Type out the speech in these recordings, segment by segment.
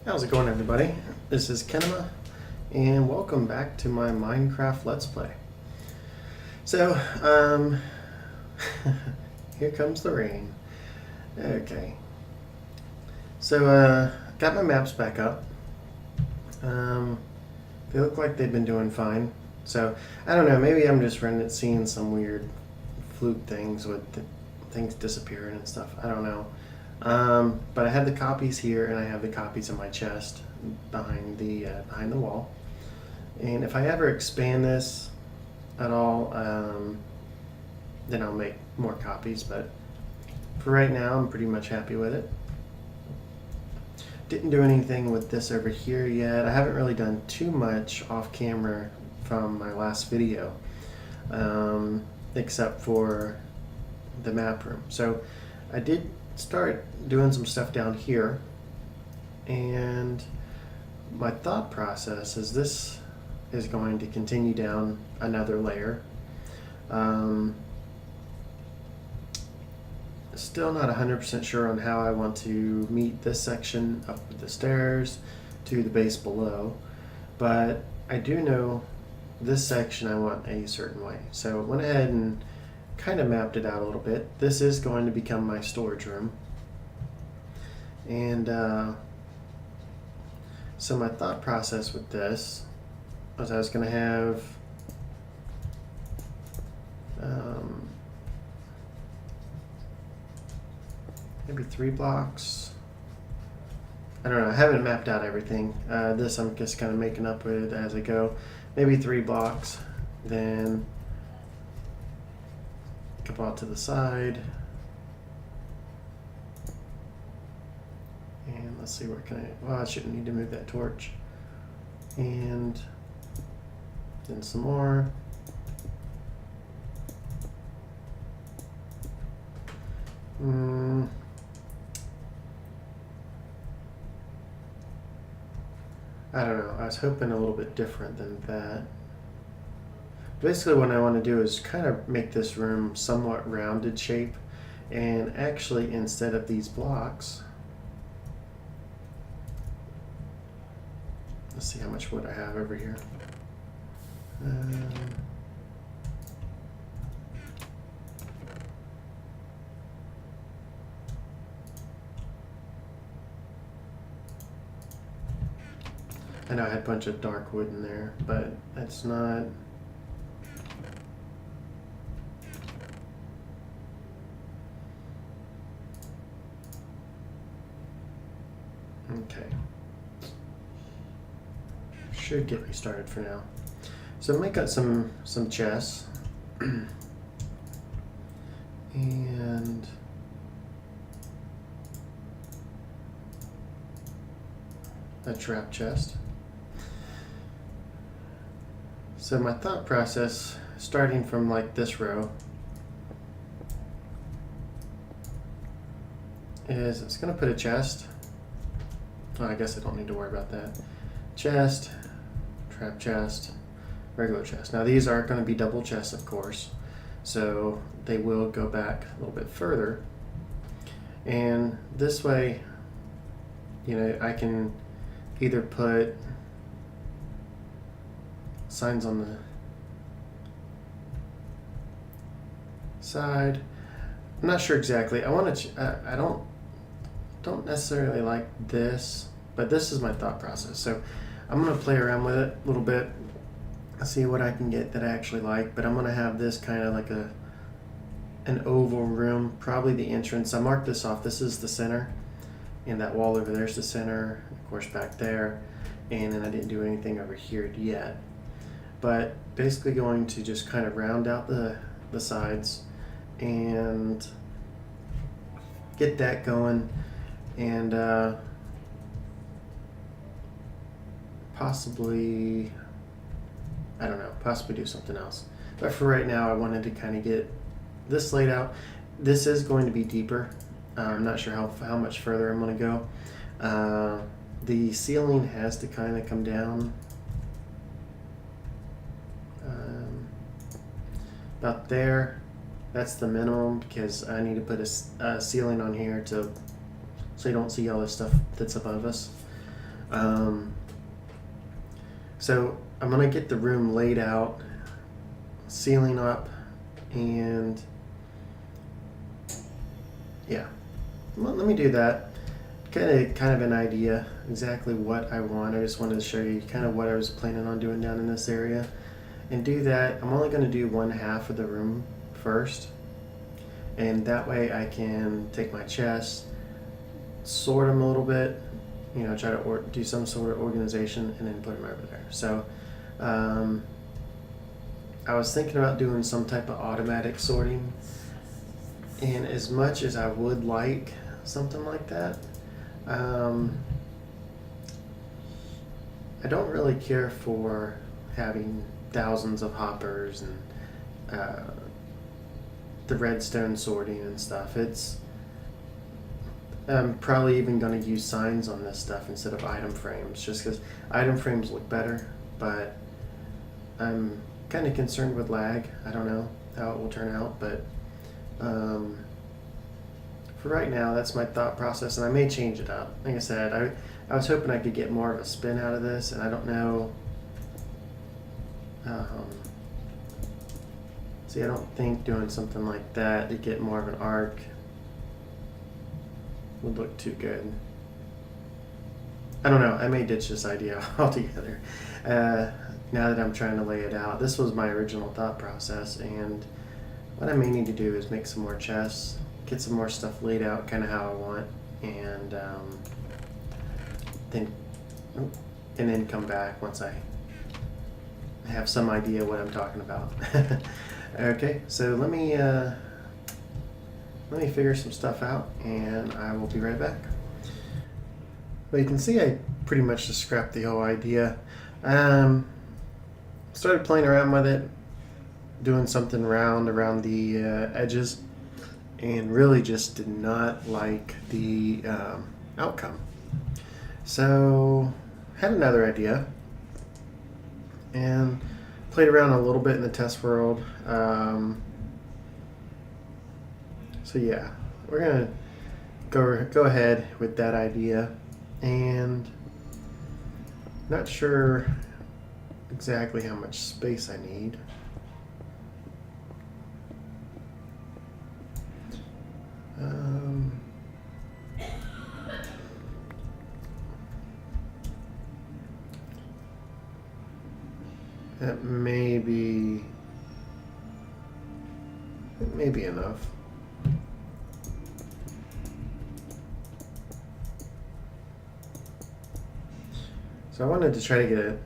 How's it going, everybody? This is Kenema, and welcome back to my Minecraft Let's Play. So, here comes the rain. Okay. So, got my maps back up. They look like they've been doing fine. So, I don't know, maybe I'm just seeing some weird fluke things with things disappearing and stuff. I don't know. But I have the copies here, and I have the copies in my chest behind the wall. And if I ever expand this at all, then I'll make more copies. But for right now, I'm pretty much happy with it. Didn't do anything with this over here yet. I haven't really done too much off camera from my last video, except for the map room. So I did start doing some stuff down here, and my thought process is this is going to continue down another layer. Still not 100% sure on how I want to meet this section up the stairs to the base below, but I do know this section I want a certain way. So I went ahead and kind of mapped it out a little bit. This is going to become my storage room. And so my thought process with this was I was going to have maybe 3 blocks. I don't know, I haven't mapped out everything. This I'm just kind of making up with as I go. Maybe 3 blocks, then a couple out to the side. And let's see, where can I, well, I shouldn't need to move that torch. And then some more. I don't know, I was hoping a little bit different than that. Basically what I want to do is kind of make this room somewhat rounded shape, and actually instead of these blocks, let's see how much wood I have over here. I know I had a bunch of dark wood in there, but that's not. Okay. Should get me started for now. So make up some chests. And a trap chest. So my thought process, starting from like this row, is it's going to put a chest. Oh, I guess I don't need to worry about that. Chest, trap chest, regular chest. Now these are going to be double chests, of course, so they will go back a little bit further. And this way, you know, I can either put signs on the side. I'm not sure exactly. I want to. I don't necessarily like this, but this is my thought process. So I'm gonna play around with it a little bit, see what I can get that I actually like. But I'm gonna have this kind of like an oval room, probably the entrance. I marked this off. This is the center, and that wall over there is the center. Of course, back there, and then I didn't do anything over here yet. But basically going to just kind of round out the sides and get that going, and possibly, I don't know, possibly do something else. But for right now, I wanted to kind of get this laid out. This is going to be deeper. I'm not sure how much further I'm going to go. The ceiling has to kind of come down about there. That's the minimum, because I need to put a ceiling on here so you don't see all this stuff that's above us. Um, so I'm gonna get the room laid out, ceiling up, and yeah, well, let me do that. Kind of an idea exactly what I want. I just wanted to show you kind of what I was planning on doing down in this area, and do that. I'm only going to do one half of the room first, and that way I can take my chests, sort them a little bit, you know, try to do some sort of organization, and then put them over there. So I was thinking about doing some type of automatic sorting, and as much as I would like something like that, I don't really care for having thousands of hoppers and the redstone sorting and stuff. I'm probably even going to use signs on this stuff instead of item frames, just because item frames look better, but I'm kind of concerned with lag. I don't know how it will turn out, but for right now, that's my thought process, and I may change it up. Like I said, I was hoping I could get more of a spin out of this, and I don't know. See, I don't think doing something like that to get more of an arc would look too good. I don't know. I may ditch this idea altogether. Now that I'm trying to lay it out, this was my original thought process, and what I may need to do is make some more chests, get some more stuff laid out kind of how I want, and then come back once I have some idea what I'm talking about. Okay, so let me figure some stuff out, and I will be right back. Well, you can see I pretty much just scrapped the whole idea. Started playing around with it, doing something round around the edges, and really just did not like the outcome. So had another idea and played around a little bit in the test world. So yeah, we're gonna go ahead with that idea, and not sure exactly how much space I need. That may be enough. So I wanted to try to get a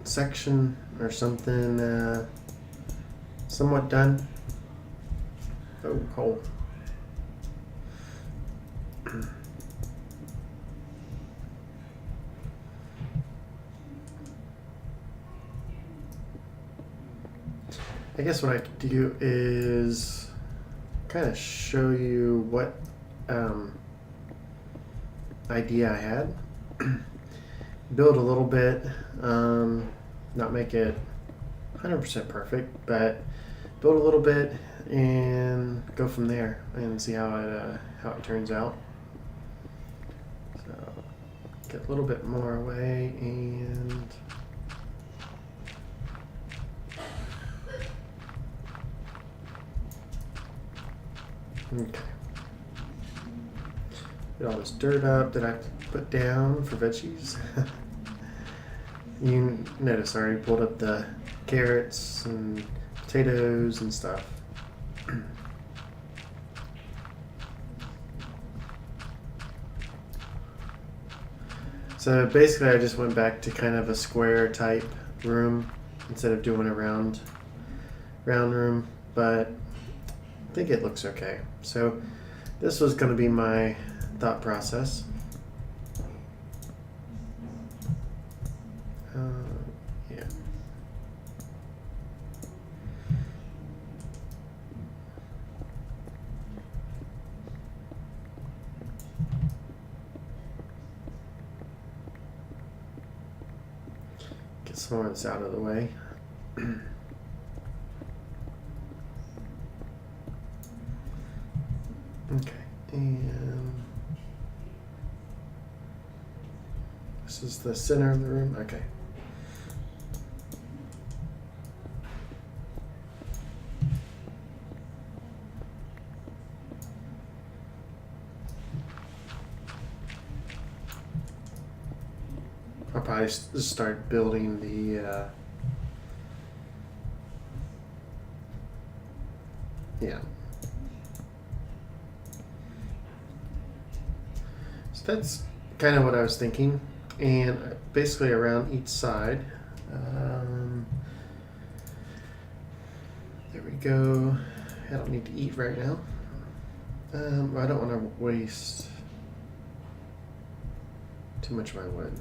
section or something somewhat done. Oh, hole. I guess what I could do is kind of show you what idea I had. Build a little bit, not make it 100% perfect, but build a little bit and go from there and see how it turns out. So get a little bit more away and okay. Get all this dirt up that I put down for veggies. You notice I already pulled up the carrots and potatoes and stuff. So basically I just went back to kind of a square type room instead of doing a round room, but I think it looks okay. So this was going to be my thought process. Yeah. Get some more of this out of the way. Okay, and This is the center of the room. Okay. I'll probably just start building the. Yeah. So that's kind of what I was thinking, and basically around each side. There we go. I don't need to eat right now. I don't want to waste too much of my wood.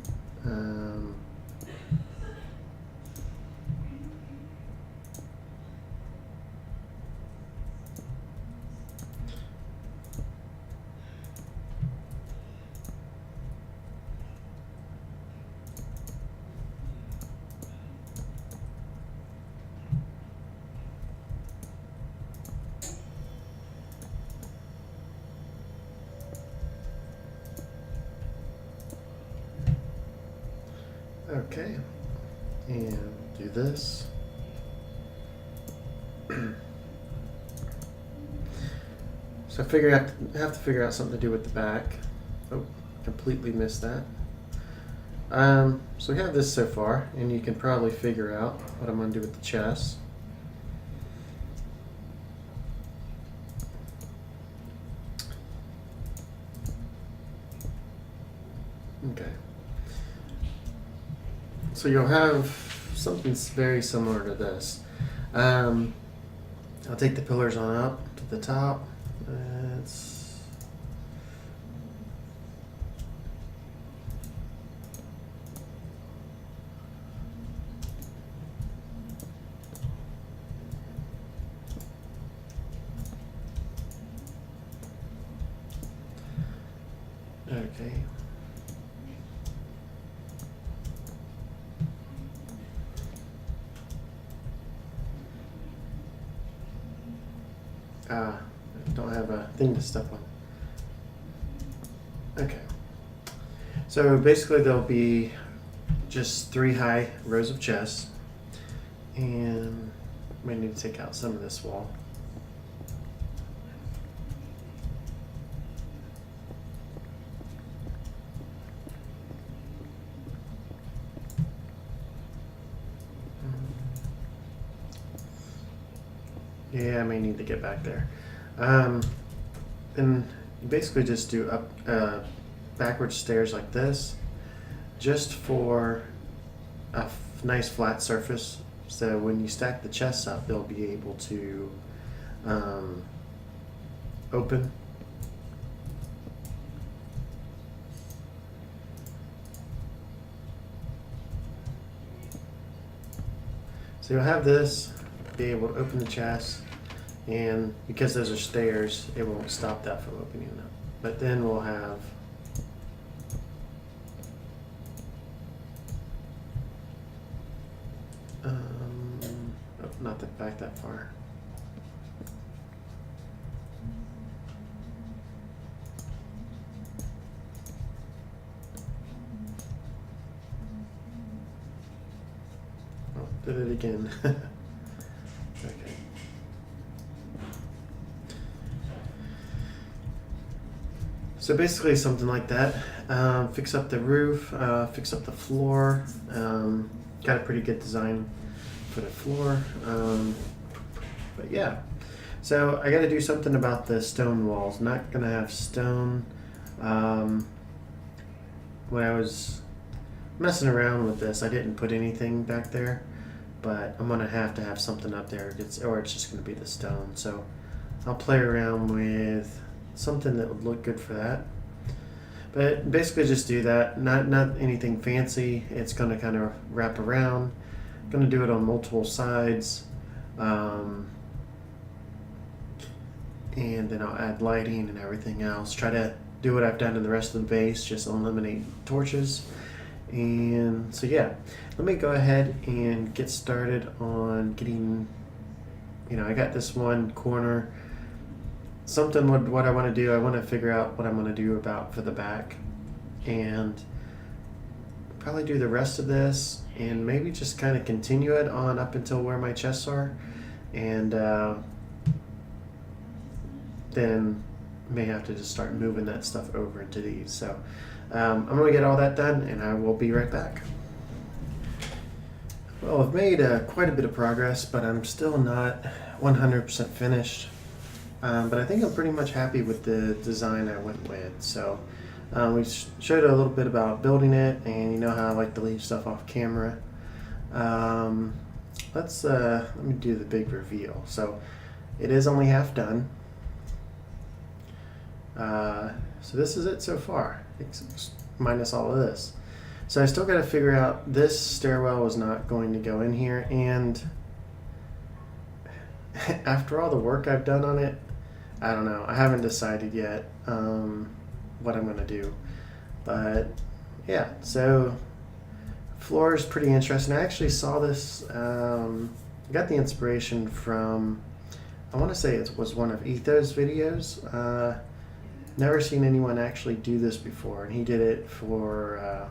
Okay, and do this. So I figure I have to figure out something to do with the back. Oh, completely missed that. So we have this so far, and you can probably figure out what I'm going to do with the chest. Okay. So you'll have something very similar to this. I'll take the pillars on up to the top. It's okay. I don't have a thing to step on. Okay. So basically there'll be just 3 high rows of chests, and we need to take out some of this wall. Yeah, I may need to get back there. And you basically just do up backwards stairs like this, just for a nice flat surface. So when you stack the chests up, they'll be able to open. So you'll have this, be able to open the chest, and because those are stairs, it won't stop that from opening up. But then we'll have not back that far. Oh, did it again. Okay. So basically something like that. Fix up the roof, fix up the floor. Got a pretty good design for the floor. But yeah. So I got to do something about the stone walls. Not going to have stone. When I was messing around with this, I didn't put anything back there. But I'm going to have something up there, or it's just going to be the stone. So I'll play around with something that would look good for that. But basically just do that. Not anything fancy. It's going to kind of wrap around. Going to do it on multiple sides. And then I'll add lighting and everything else. Try to do what I've done in the rest of the base, just eliminate torches. And so yeah, let me go ahead and get started on getting, I got this one corner, something what I want to do. I want to figure out what I'm going to do about for the back, and probably do the rest of this and maybe just kind of continue it on up until where my chests are, and then may have to just start moving that stuff over into these. So I'm going to get all that done and I will be right back. Well, I've made quite a bit of progress, but I'm still not 100% finished. But I think I'm pretty much happy with the design I went with. So we showed a little bit about building it, and you know how I like to leave stuff off camera. Let me do the big reveal. So it is only half done. So this is it so far, minus all of this. So I still got to figure out, this stairwell was not going to go in here, and after all the work I've done on it, I don't know. I haven't decided yet what I'm going to do. But yeah, so floor is pretty interesting. I actually saw this, got the inspiration from, I want to say it was one of Etho's videos. Never seen anyone actually do this before, and he did it for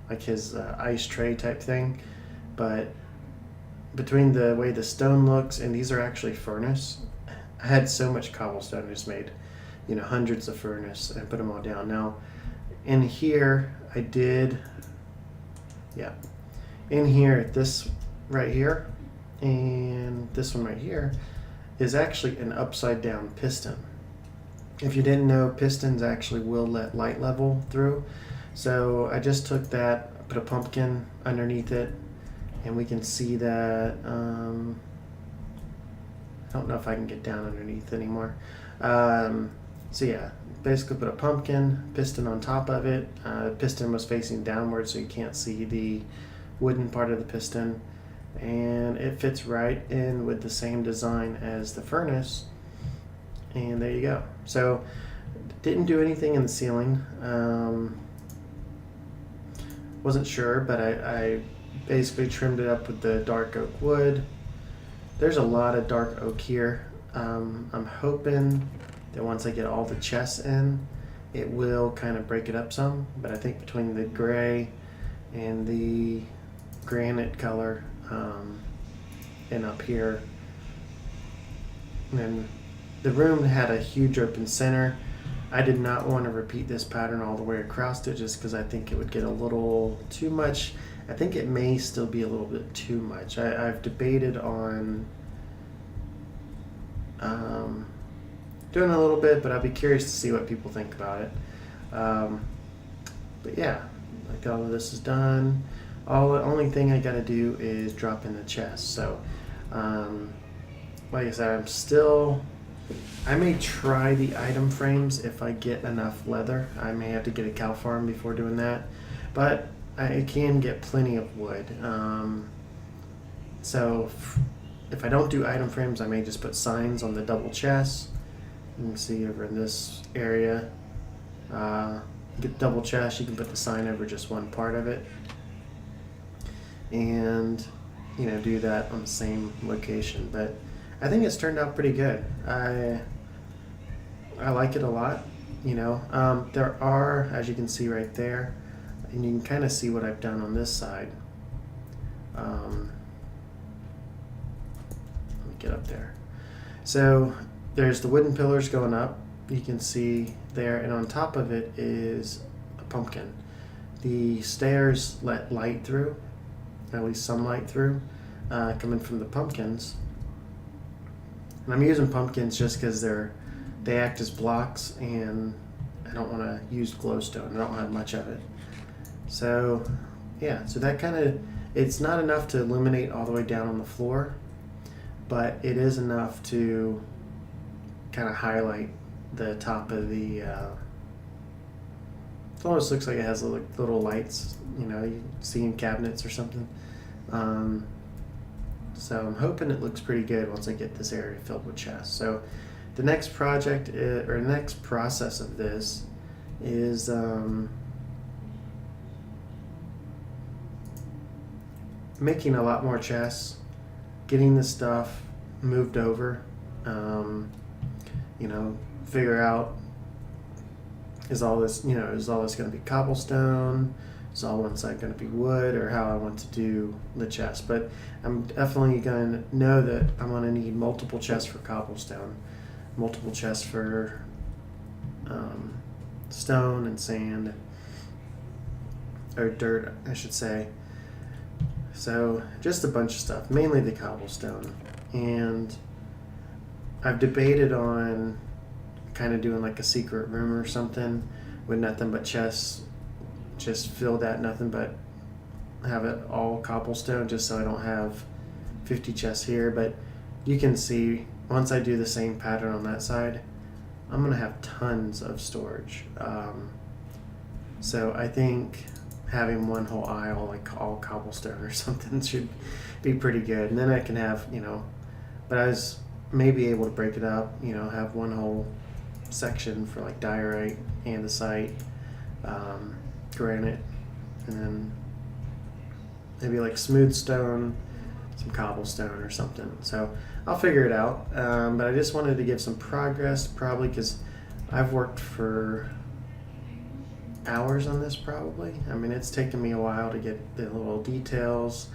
like his ice tray type thing. But between the way the stone looks, and these are actually furnace, I had so much cobblestone, I just made, you know, hundreds of furnace and put them all down. Now in here I did, yeah, in here, this right here and this one right here is actually an upside down piston. If you didn't know, pistons actually will let light level through. So I just took that, put a pumpkin underneath it, and we can see that, I don't know if I can get down underneath anymore. So yeah, basically put a pumpkin, piston on top of it. Piston was facing downward, so you can't see the wooden part of the piston. And it fits right in with the same design as the furnace. And there you go. So didn't do anything in the ceiling. Wasn't sure, but I basically trimmed it up with the dark oak wood. There's a lot of dark oak here. I'm hoping that once I get all the chests in, it will kind of break it up some. But I think between the gray and the granite color and up here, and then the room had a huge open center. I did not want to repeat this pattern all the way across it just because I think it would get a little too much. I think it may still be a little bit too much. I've debated on doing a little bit, but I'll be curious to see what people think about it. But yeah, like all of this is done. The only thing I gotta do is drop in the chest. So like I said, I may try the item frames if I get enough leather. I may have to get a cow farm before doing that, but I can get plenty of wood. So if I don't do item frames, I may just put signs on the double chests. You can see over in this area, get double chest, you can put the sign over just one part of it, and you know, do that on the same location. But I think it's turned out pretty good. I like it a lot. You know, there are, as you can see right there, and you can kind of see what I've done on this side. Let me get up there. So there's the wooden pillars going up. You can see there, and on top of it is a pumpkin. The stairs let light through, at least some light through, coming from the pumpkins. And I'm using pumpkins just because they act as blocks, and I don't want to use glowstone. I don't have much of it. So yeah, so that kind of, it's not enough to illuminate all the way down on the floor, but it is enough to kind of highlight the top of the, it almost looks like it has little lights, you know, you see in cabinets or something. So I'm hoping it looks pretty good once I get this area filled with chests. So the next project or the next process of this is making a lot more chests, getting the stuff moved over, you know, figure out, is all this going to be cobblestone? is all one side going to be wood or how I want to do the chest. But I'm definitely going to know that I'm going to need multiple chests for cobblestone, multiple chests for stone and sand, or dirt, I should say. So just a bunch of stuff, mainly the cobblestone. And I've debated on kind of doing like a secret room or something with nothing but chests, just fill that nothing but have it all cobblestone, just so I don't have 50 chests here. But you can see once I do the same pattern on that side, I'm gonna have tons of storage. So I think having one whole aisle like all cobblestone or something should be pretty good. And then I can have, but I was maybe able to break it up, have one whole section for like diorite, andesite, granite, and then maybe like smooth stone, some cobblestone or something. So I'll figure it out. But I just wanted to give some progress, probably because I've worked for hours on this probably. I mean, it's taken me a while to get the little details.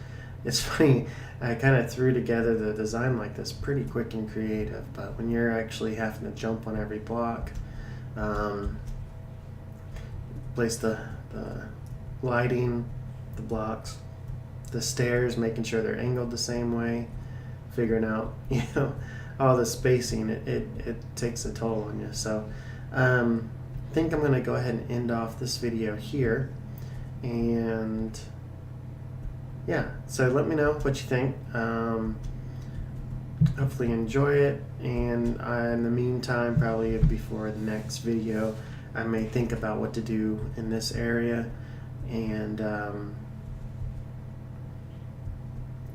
It's funny, I kind of threw together the design like this pretty quick and creative, but when you're actually having to jump on every block, place the lighting, the blocks, the stairs, making sure they're angled the same way, figuring out, all the spacing, it takes a toll on you. So I think I'm going to go ahead and end off this video here. And yeah, so let me know what you think. Hopefully you enjoy it. And in the meantime, probably before the next video, I may think about what to do in this area and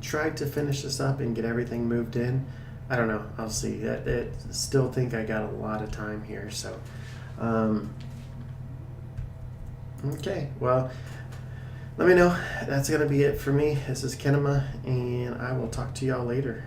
try to finish this up and get everything moved in. I don't know. I'll see. I still think I got a lot of time here. So, okay. Well, let me know. That's going to be it for me. This is Kenema, and I will talk to y'all later.